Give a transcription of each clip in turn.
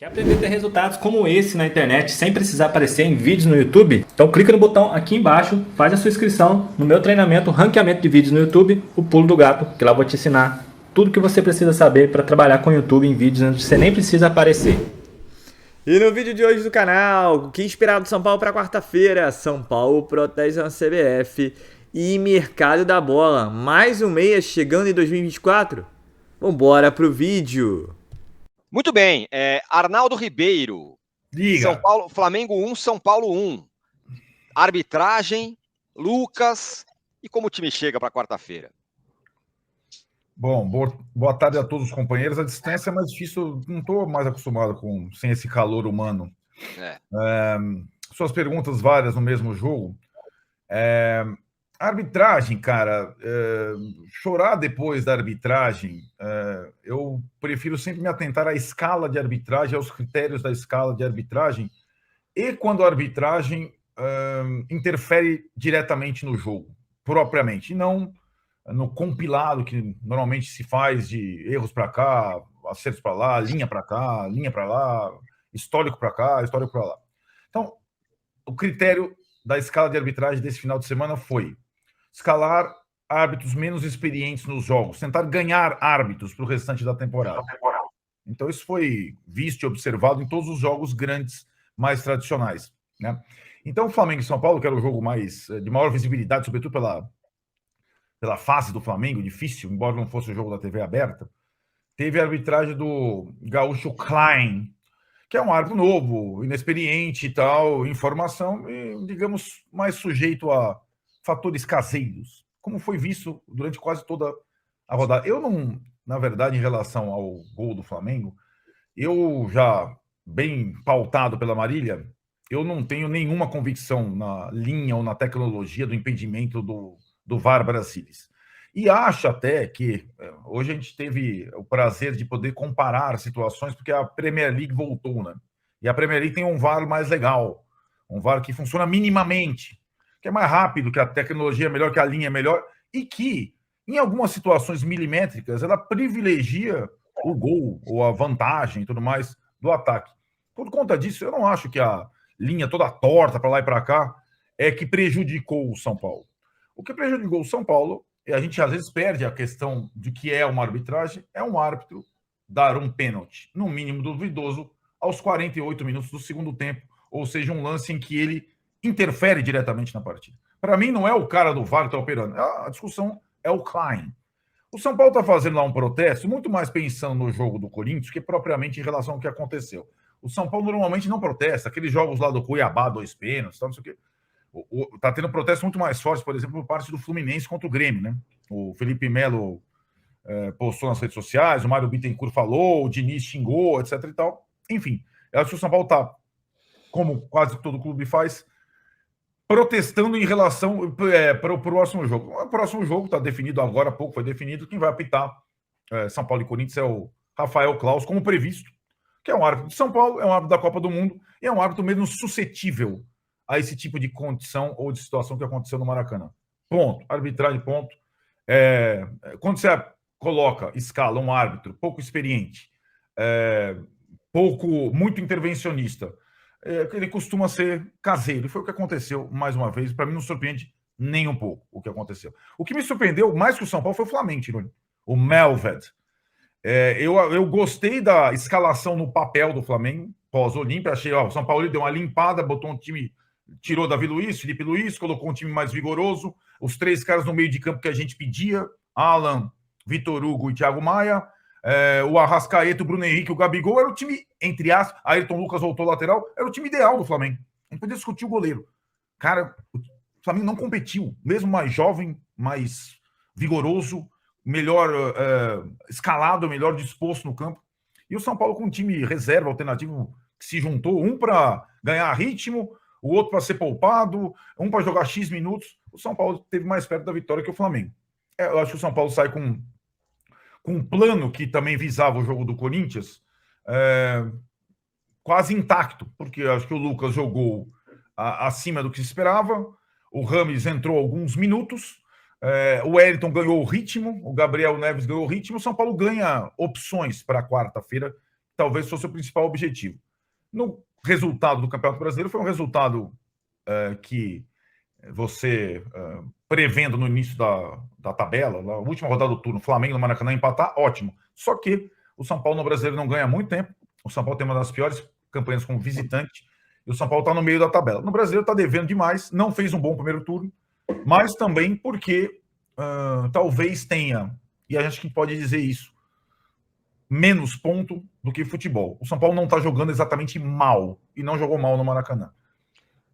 Quer aprender a ter resultados como esse na internet sem precisar aparecer em vídeos no YouTube? Então clica no botão aqui embaixo, faz a sua inscrição no meu treinamento Ranqueamento de Vídeos no YouTube, o Pulo do Gato, que lá eu vou te ensinar tudo o que você precisa saber para trabalhar com o YouTube em vídeos onde você nem precisa aparecer. E no vídeo de hoje do canal, o que esperar do São Paulo para quarta-feira? São Paulo protege a CBF e mercado da bola. Mais um meia chegando em 2024? Vambora pro vídeo! Muito bem, Arnaldo Ribeiro, Diga. São Paulo, Flamengo 1, São Paulo 1. Arbitragem, Lucas e como o time chega para quarta-feira? Bom, boa tarde a todos os companheiros. A distância é mais difícil, não estou mais acostumado sem esse calor humano. Suas perguntas várias no mesmo jogo. Arbitragem, cara, chorar depois da arbitragem, eu prefiro sempre me atentar à escala de arbitragem, aos critérios da escala de arbitragem, e quando a arbitragem interfere diretamente no jogo, propriamente, e não no compilado que normalmente se faz de erros para cá, acertos para lá, linha para cá, linha para lá, histórico para cá, histórico para lá. Então, o critério da escala de arbitragem desse final de semana foi escalar árbitros menos experientes nos jogos, tentar ganhar árbitros para o restante da temporada. Então, isso foi visto e observado em todos os jogos grandes, mais tradicionais, né? Então, o Flamengo e São Paulo, que era o jogo de maior visibilidade, sobretudo pela fase do Flamengo, difícil, embora não fosse o jogo da TV aberta, teve a arbitragem do gaúcho Klein, que é um árbitro novo, inexperiente e tal, informação, e, digamos, mais sujeito a fatores caseiros, como foi visto durante quase toda a rodada. Eu não, na verdade, em relação ao gol do Flamengo, eu já, bem pautado pela Marília, eu não tenho nenhuma convicção na linha ou na tecnologia do impedimento do VAR Brasilis. E acho até que hoje a gente teve o prazer de poder comparar situações, porque a Premier League voltou, né? E a Premier League tem um VAR mais legal, um VAR que funciona minimamente, que é mais rápido, que a tecnologia é melhor, que a linha é melhor, e que, em algumas situações milimétricas, ela privilegia o gol, ou a vantagem e tudo mais do ataque. Por conta disso, eu não acho que a linha toda torta para lá e para cá é que prejudicou o São Paulo. O que prejudicou o São Paulo, e a gente às vezes perde a questão de que é uma arbitragem, é um árbitro dar um pênalti, no mínimo duvidoso, aos 48 minutos do segundo tempo, ou seja, um lance em que ele interfere diretamente na partida. Para mim, não é o cara do VAR que está operando. A discussão é o Klein. O São Paulo está fazendo lá um protesto, muito mais pensando no jogo do Corinthians que propriamente em relação ao que aconteceu. O São Paulo normalmente não protesta. Aqueles jogos lá do Cuiabá, 2 pênaltis, não sei o quê. Está tendo protestos muito mais fortes, por exemplo, por parte do Fluminense contra o Grêmio, né? O Felipe Melo postou nas redes sociais, o Mário Bittencourt falou, o Diniz xingou, etc e tal. Enfim, eu acho que o São Paulo está, como quase todo clube faz, protestando em relação para o próximo jogo. O próximo jogo está definido agora há pouco, foi definido. Quem vai apitar São Paulo e Corinthians é o Rafael Claus, como previsto, que é um árbitro de São Paulo, é um árbitro da Copa do Mundo e é um árbitro menos suscetível a esse tipo de condição ou de situação que aconteceu no Maracanã. Ponto. Arbitragem, ponto. Quando você escala um árbitro pouco experiente, muito intervencionista, ele costuma ser caseiro. E foi o que aconteceu, mais uma vez. Para mim, não surpreende nem um pouco o que aconteceu. O que me surpreendeu mais que o São Paulo foi o Flamengo, Tironi. O Melved. Eu gostei da escalação no papel do Flamengo, pós-Olímpia. Achei, o São Paulo deu uma limpada, botou um time, tirou Davi Luiz, Felipe Luiz, colocou um time mais vigoroso. Os 3 caras no meio de campo que a gente pedia, Alan, Vitor Hugo e Thiago Maia. O Arrascaeta, o Bruno Henrique, o Gabigol, era o time, entre aspas, Ayrton Lucas voltou lateral, era o time ideal do Flamengo. Não podia discutir o goleiro. Cara, o Flamengo não competiu, mesmo mais jovem, mais vigoroso, melhor escalado, melhor disposto no campo. E o São Paulo com um time reserva, alternativo, que se juntou, um para ganhar ritmo, o outro para ser poupado, um para jogar X minutos. O São Paulo teve mais perto da vitória que o Flamengo. Eu acho que o São Paulo sai com um plano que também visava o jogo do Corinthians, quase intacto, porque acho que o Lucas jogou acima do que se esperava, o Rames entrou alguns minutos, o Wellington ganhou o ritmo, o Gabriel Neves ganhou o ritmo, o São Paulo ganha opções para quarta-feira, talvez fosse o principal objetivo. No resultado do Campeonato Brasileiro, foi um resultado que você, prevendo no início da tabela, na última rodada do turno, Flamengo no Maracanã empatar, ótimo. Só que o São Paulo no Brasileiro não ganha há muito tempo. O São Paulo tem uma das piores campanhas como visitante e o São Paulo está no meio da tabela. No Brasileiro está devendo demais, não fez um bom primeiro turno, mas também porque talvez tenha, e a gente pode dizer isso, menos ponto do que futebol. O São Paulo não está jogando exatamente mal e não jogou mal no Maracanã.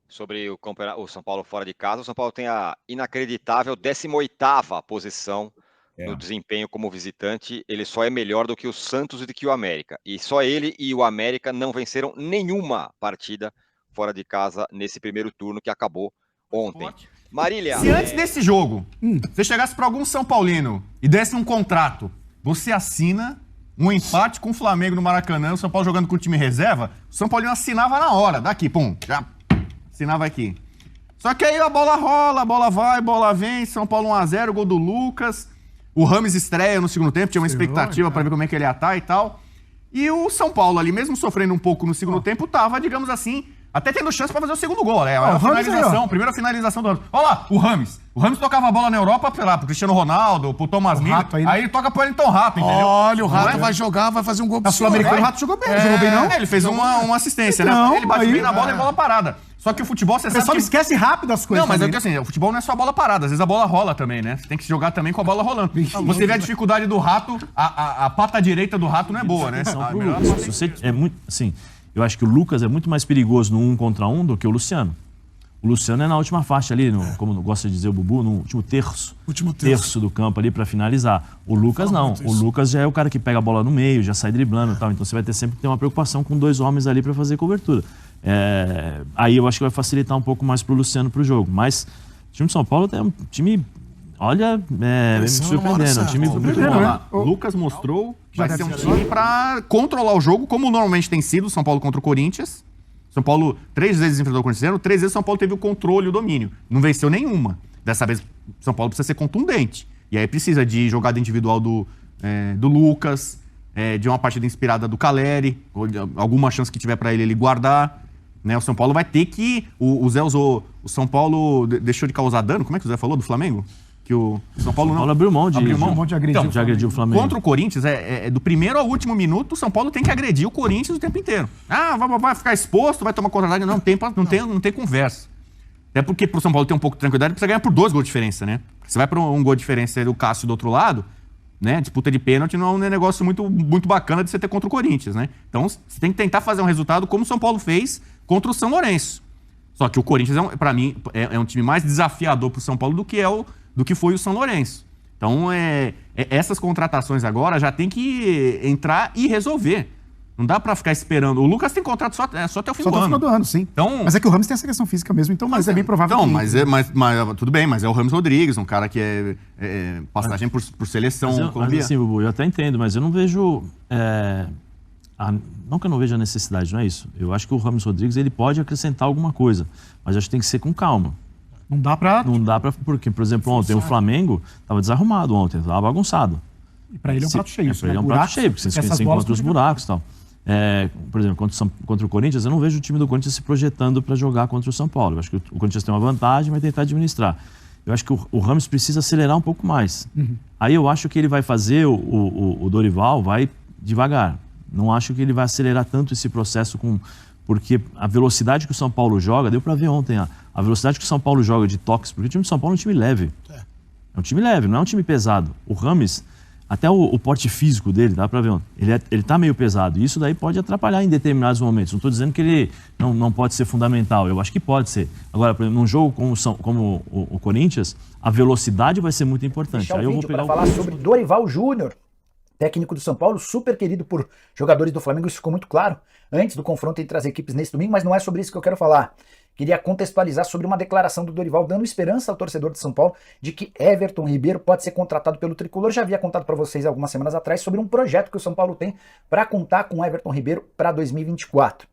Sobre o São Paulo fora de casa, o São Paulo tem a inacreditável 18ª posição no desempenho como visitante. Ele só é melhor do que o Santos e do que o América. E só ele e o América não venceram nenhuma partida fora de casa nesse primeiro turno que acabou ontem. Marília. Se antes desse jogo, você chegasse para algum São Paulino e desse um contrato, você assina um empate com o Flamengo no Maracanã, o São Paulo jogando com o time reserva, o São Paulino assinava na hora, daqui, pum, já assinava aqui. Só que aí a bola rola, a bola vai, a bola vem, São Paulo 1-0, gol do Lucas, o Rames estreia no segundo tempo, tinha uma expectativa para ver como é que ele ia estar e tal, e o São Paulo ali, mesmo sofrendo um pouco no segundo tempo, tava, digamos assim, até tendo chance pra fazer o segundo gol, né? A finalização, primeira finalização do Rames. Olha lá, o Rames. O Rames tocava a bola na Europa pro Cristiano Ronaldo, pro Thomas Miller. Aí ele toca pro Wellington Rato, entendeu? Olha, o Rato vai jogar, vai fazer um gol pro Sul-Americano. O Rato jogou bem, jogou bem não? Ele fez uma assistência, né? Ele bate bem na bola e bola parada. Só que o futebol, você sabe. O pessoal esquece rápido as coisas. Não, mas é que assim, o futebol não é só a bola parada, às vezes a bola rola também, né? Você tem que jogar também com a bola rolando. Você vê a dificuldade do Rato, a pata direita do Rato não é boa, né? É muito, assim, eu acho que o Lucas é muito mais perigoso no 1 contra 1 do que o Luciano. O Luciano é na última faixa ali, como gosta de dizer o Bubu, no último terço. Terço do campo ali pra finalizar. O Lucas não. O Lucas já é o cara que pega a bola no meio, já sai driblando e tal. Então você vai ter sempre que ter uma preocupação com 2 homens ali pra fazer cobertura. Aí eu acho que vai facilitar um pouco mais pro Luciano pro jogo. Mas o time de São Paulo é um time, olha, me surpreendendo. É um time muito bom lá. O Lucas mostrou que vai ser um time pra controlar o jogo, como normalmente tem sido o São Paulo contra o Corinthians. São Paulo 3 vezes enfrentou o Corinthians, 3 vezes São Paulo teve o controle e o domínio. Não venceu nenhuma. Dessa vez, São Paulo precisa ser contundente. E aí precisa de jogada individual do Lucas, de uma partida inspirada do Caleri, alguma chance que tiver pra ele guardar. Né? O São Paulo vai ter que... O Zé usou... O São Paulo deixou de causar dano. Como é que o Zé falou do Flamengo? Que o São Paulo não... abriu mão de agredir o Flamengo. Contra o Corinthians, do primeiro ao último minuto, o São Paulo tem que agredir o Corinthians o tempo inteiro. Vai ficar exposto, vai tomar contra-ataque. Não tem conversa. Até porque pro São Paulo ter um pouco de tranquilidade, precisa ganhar por 2 gols de diferença, né? Você vai para um gol de diferença do Cássio do outro lado, né? Disputa de pênalti não é um negócio muito, muito bacana de você ter contra o Corinthians, né? Então, você tem que tentar fazer um resultado como o São Paulo fez contra o São Lourenço. Só que o Corinthians, para mim, é um time mais desafiador pro São Paulo do que foi o São Lourenço. Então, essas contratações agora já tem que entrar e resolver. Não dá pra ficar esperando. O Lucas tem contrato só até o fim do ano. Só até o final do ano, sim. Então, mas é que o Ramos tem essa questão física mesmo, então mas é bem provável que... Mas tudo bem, mas é o Ramos Rodrigues, um cara que é passagem por seleção colombiana. Mas assim, Bubu, eu até entendo, mas eu não vejo... não que eu não veja a necessidade, não é isso. Eu acho que o Ramos Rodrigues ele pode acrescentar alguma coisa, mas acho que tem que ser com calma. Não dá pra... Porque, por exemplo, ontem o Flamengo estava desarrumado ontem, estava bagunçado. E pra ele é um prato cheio. Pra ele é um prato cheio, porque você encontra os buracos e tal. Por exemplo, contra o Corinthians, eu não vejo o time do Corinthians se projetando para jogar contra o São Paulo. Eu acho que o Corinthians tem uma vantagem, vai tentar administrar. Eu acho que o Ramos precisa acelerar um pouco mais. Aí eu acho que ele vai fazer, o Dorival vai devagar. Não acho que ele vai acelerar tanto esse processo porque a velocidade que o São Paulo joga, deu para ver ontem, a velocidade que o São Paulo joga de toques, porque o time do São Paulo é um time leve. É um time leve, não é um time pesado. O Ramos, até o porte físico dele, dá para ver ontem, ele tá meio pesado. E isso daí pode atrapalhar em determinados momentos. Não estou dizendo que ele não pode ser fundamental, eu acho que pode ser. Agora, por exemplo, num jogo como o Corinthians, a velocidade vai ser muito importante. Aí eu vou pegar para falar sobre Dorival Júnior, técnico do São Paulo, super querido por jogadores do Flamengo, isso ficou muito claro antes do confronto entre as equipes nesse domingo, mas não é sobre isso que eu quero falar. Queria contextualizar sobre uma declaração do Dorival, dando esperança ao torcedor de São Paulo de que Everton Ribeiro pode ser contratado pelo Tricolor. Já havia contado para vocês algumas semanas atrás sobre um projeto que o São Paulo tem para contar com Everton Ribeiro para 2024.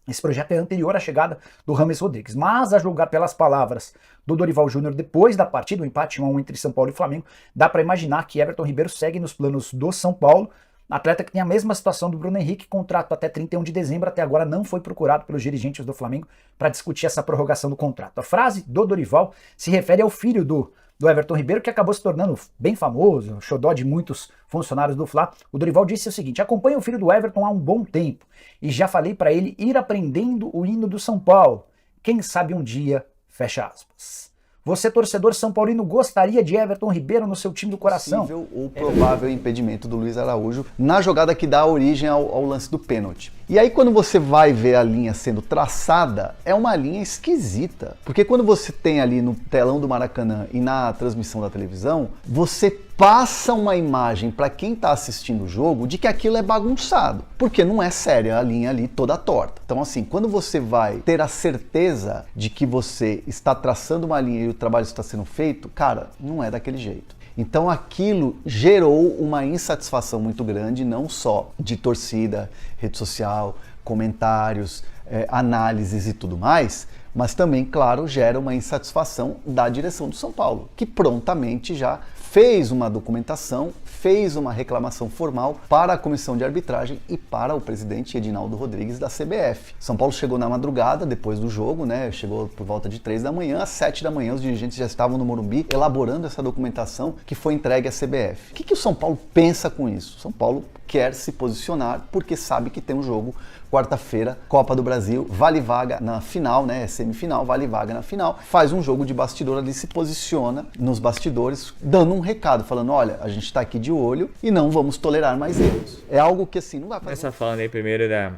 Esse projeto é anterior à chegada do Rames Rodrigues, mas a julgar pelas palavras do Dorival Júnior depois da partida, o empate 1-1 entre São Paulo e Flamengo, dá para imaginar que Everton Ribeiro segue nos planos do São Paulo, Atleta que tem a mesma situação do Bruno Henrique, contrato até 31 de dezembro, até agora não foi procurado pelos dirigentes do Flamengo para discutir essa prorrogação do contrato. A frase do Dorival se refere ao filho do Everton Ribeiro, que acabou se tornando bem famoso, xodó de muitos funcionários do Fla. O Dorival disse o seguinte: acompanho o filho do Everton há um bom tempo e já falei para ele ir aprendendo o hino do São Paulo. Quem sabe um dia, fecha aspas. Você, torcedor são paulino, gostaria de Everton Ribeiro no seu time do coração? Possível ou provável impedimento do Luiz Araújo na jogada que dá origem ao lance do pênalti. E aí quando você vai ver a linha sendo traçada, é uma linha esquisita. Porque quando você tem ali no telão do Maracanã e na transmissão da televisão, você passa uma imagem para quem está assistindo o jogo de que aquilo é bagunçado, porque não é séria a linha ali toda torta. Então assim, quando você vai ter a certeza de que você está traçando uma linha e o trabalho está sendo feito, cara, não é daquele jeito. Então aquilo gerou uma insatisfação muito grande, não só de torcida, rede social, comentários, análises e tudo mais, mas também, claro, gera uma insatisfação da direção do São Paulo, que prontamente já fez uma documentação, fez uma reclamação formal para a comissão de arbitragem e para o presidente Edinaldo Rodrigues da CBF. São Paulo chegou na madrugada, depois do jogo, né? Chegou por volta de 3 da manhã, às 7 da manhã os dirigentes já estavam no Morumbi elaborando essa documentação que foi entregue à CBF. O que o São Paulo pensa com isso? São Paulo quer se posicionar porque sabe que tem um jogo quarta-feira, Copa do Brasil, vale vaga na final, né? Semifinal, vale vaga na final. Faz um jogo de bastidor ali, se posiciona nos bastidores, dando um recado, falando: olha, a gente está aqui de olho e não vamos tolerar mais erros. É algo que assim, não vai fazer. Essa falando aí primeiro da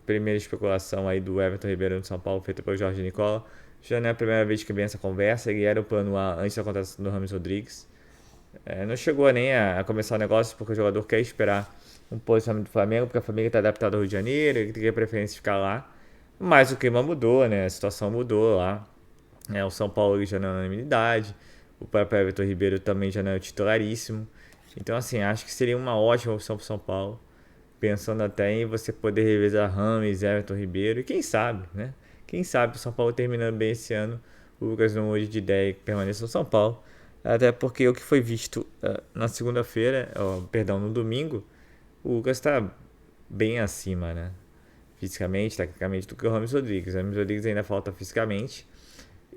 primeira especulação aí do Everton Ribeiro no São Paulo, feita pelo Jorge Nicola. Já não é a primeira vez que vem essa conversa, e era o plano A antes da contratação do Rames Rodrigues. Não chegou nem a começar o negócio porque o jogador quer esperar um posicionamento do Flamengo, porque a família está adaptada ao Rio de Janeiro, ele tem a preferência de ficar lá. Mas o clima mudou, né? A situação mudou lá. O São Paulo já não é unanimidade, o próprio Everton Ribeiro também já não é o titularíssimo. Então, assim, acho que seria uma ótima opção para o São Paulo, pensando até em você poder revezar Rames, Everton Ribeiro, e quem sabe, né? Quem sabe o São Paulo terminando bem esse ano, o Lucas não mude de ideia e permaneça no São Paulo. Até porque o que foi visto na segunda-feira, no domingo, o Lucas está bem acima, né? Fisicamente, tecnicamente, do que o Rames Rodrigues. O Rames Rodrigues ainda falta fisicamente.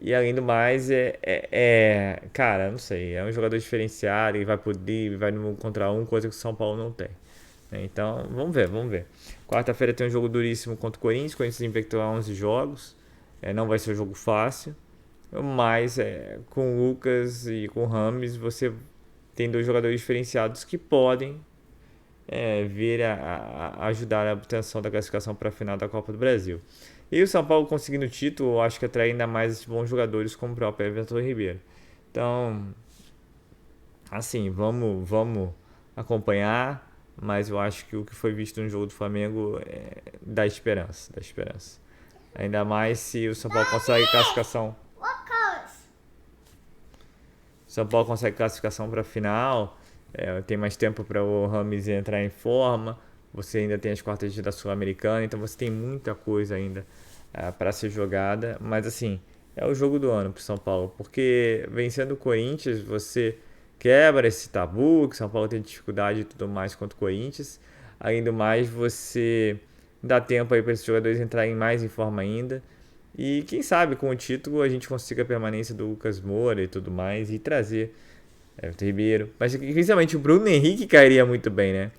E além do mais, cara, não sei, é um jogador diferenciado, ele vai poder, vai no 1 contra 1, coisa que o São Paulo não tem. Então, vamos ver. Quarta-feira tem um jogo duríssimo contra o Corinthians tem que ter 11 jogos. Não vai ser um jogo fácil. Mas com o Lucas e com o Rames, você tem dois jogadores diferenciados que podem vir a ajudar a obtenção da classificação para a final da Copa do Brasil. E o São Paulo conseguindo o título, eu acho que atrai ainda mais esses bons jogadores como o próprio Everton Ribeiro. Então, assim, vamos acompanhar, mas eu acho que o que foi visto no jogo do Flamengo dá esperança. Ainda mais se o São Paulo consegue classificação. São Paulo consegue classificação para a final, tem mais tempo para o Rames entrar em forma, você ainda tem as quartas da Sul-Americana, então você tem muita coisa ainda para ser jogada, mas assim, é o jogo do ano para o São Paulo, porque vencendo o Corinthians, você quebra esse tabu, que São Paulo tem dificuldade e tudo mais contra o Corinthians, ainda mais você dá tempo aí para esses jogadores entrarem mais em forma ainda. E quem sabe com o título a gente consiga a permanência do Lucas Moura e tudo mais e trazer Everton Ribeiro. Mas principalmente o Bruno Henrique cairia muito bem, né?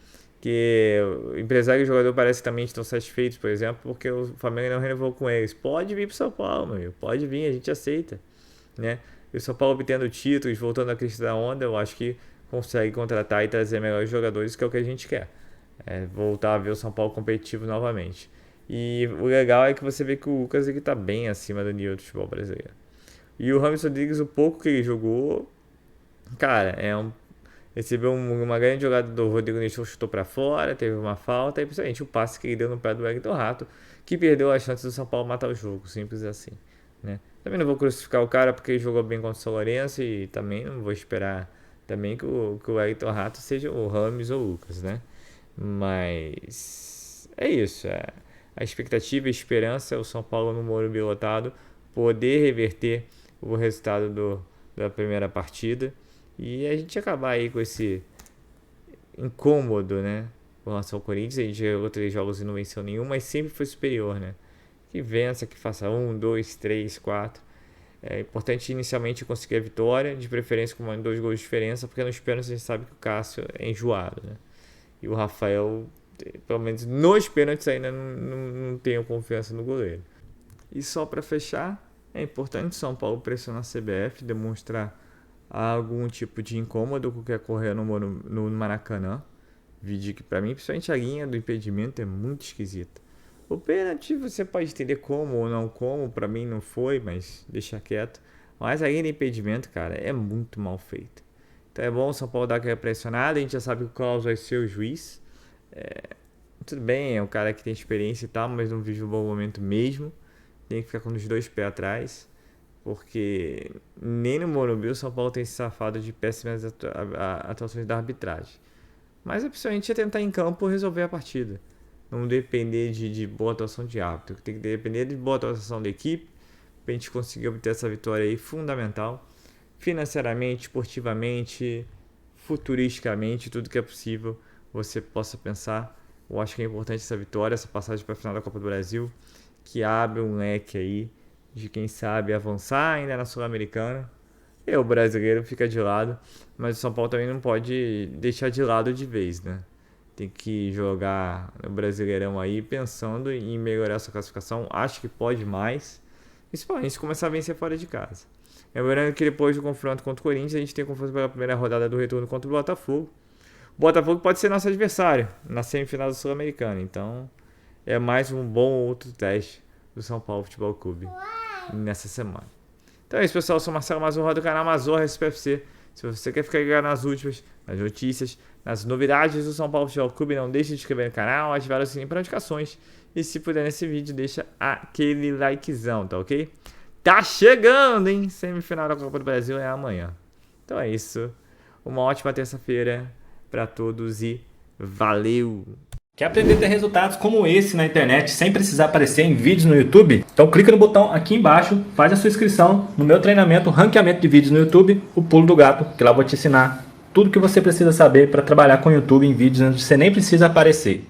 Que o empresário e o jogador parece que também estão satisfeitos, por exemplo, porque o Flamengo não renovou com eles. Pode vir para o São Paulo, meu amigo. Pode vir, a gente aceita, né? E o São Paulo obtendo títulos, voltando à crista da onda, eu acho que consegue contratar e trazer melhores jogadores, que é o que a gente quer. Voltar a ver o São Paulo competitivo novamente. E o legal é que você vê que o Lucas está bem acima do nível do futebol brasileiro. E o Rames Rodrigues, o pouco que ele jogou, cara, recebeu uma grande jogada do Rodrigo Nestor, chutou para fora, teve uma falta, e principalmente o passe que ele deu no pé do Wellington Rato, que perdeu a chance do São Paulo matar o jogo, simples assim, né? Também não vou crucificar o cara porque ele jogou bem contra o São Lourenço e também não vou esperar também que o Wellington Rato seja o Rames ou o Lucas, né? Mas é isso, a expectativa e a esperança é o São Paulo no Morumbi lotado poder reverter o resultado da primeira partida e a gente acabar aí com esse incômodo, né? com relação ao Corinthians. A gente jogou 3 jogos e não venceu nenhum, mas sempre foi superior, né? Que vença, que faça 1, 2, 3, 4. É importante inicialmente conseguir a vitória, de preferência com 2 gols de diferença, porque nos pênaltis a gente sabe que o Cássio é enjoado, né? E o Rafael, pelo menos nos pênaltis, ainda não tenho confiança no goleiro. E só para fechar, é importante São Paulo pressionar a CBF, demonstrar algum tipo de incômodo com o que ocorreu no Maracanã. Vídeo que para mim, principalmente a linha do impedimento, é muito esquisita. O pênalti você pode entender como ou não como, para mim não foi, mas deixa quieto. Mas a linha de impedimento, cara, é muito mal feita. Então é bom o São Paulo dar aquela pressionada, a gente já sabe que o Klaus vai ser o juiz. Tudo bem, é um cara que tem experiência e tal, mas não vive um bom momento mesmo. Tem que ficar com os 2 pés atrás, porque nem no Morumbi o São Paulo tem se safado de péssimas atuações da arbitragem. Mas a principalmente é tentar em campo resolver a partida. Não depender de boa atuação de árbitro. Tem que depender de boa atuação da equipe para a gente conseguir obter essa vitória aí fundamental. Financeiramente, esportivamente, futuristicamente, tudo que é possível você possa pensar. Eu acho que é importante essa vitória, essa passagem para a final da Copa do Brasil, que abre um leque aí de quem sabe avançar ainda na Sul-Americana. E o brasileiro fica de lado, mas o São Paulo também não pode deixar de lado de vez, né? Tem que jogar no Brasileirão aí pensando em melhorar essa classificação. Acho que pode mais, principalmente se começar a vencer fora de casa. Lembrando que depois do confronto contra o Corinthians, a gente tem confronto pela primeira rodada do retorno contra o Botafogo. O Botafogo pode ser nosso adversário na semifinal da Sul-Americana, então é mais um bom outro teste do São Paulo Futebol Clube nessa semana. Então é isso, pessoal. Eu sou Marcelo Mazorra do canal Mazorra SPFC. Se você quer ficar ligado nas últimas, nas notícias, nas novidades do São Paulo Futebol Clube, não deixe de se inscrever no canal, ativar o sininho para notificações. E se puder nesse vídeo, deixa aquele likezão, tá ok? Tá chegando, hein? Semifinal da Copa do Brasil é amanhã. Então é isso. Uma ótima terça-feira para todos e valeu! Quer aprender a ter resultados como esse na internet sem precisar aparecer em vídeos no YouTube? Então clica no botão aqui embaixo, faz a sua inscrição no meu treinamento Ranqueamento de Vídeos no YouTube, o Pulo do Gato, que lá eu vou te ensinar tudo que você precisa saber para trabalhar com o YouTube em vídeos onde você nem precisa aparecer.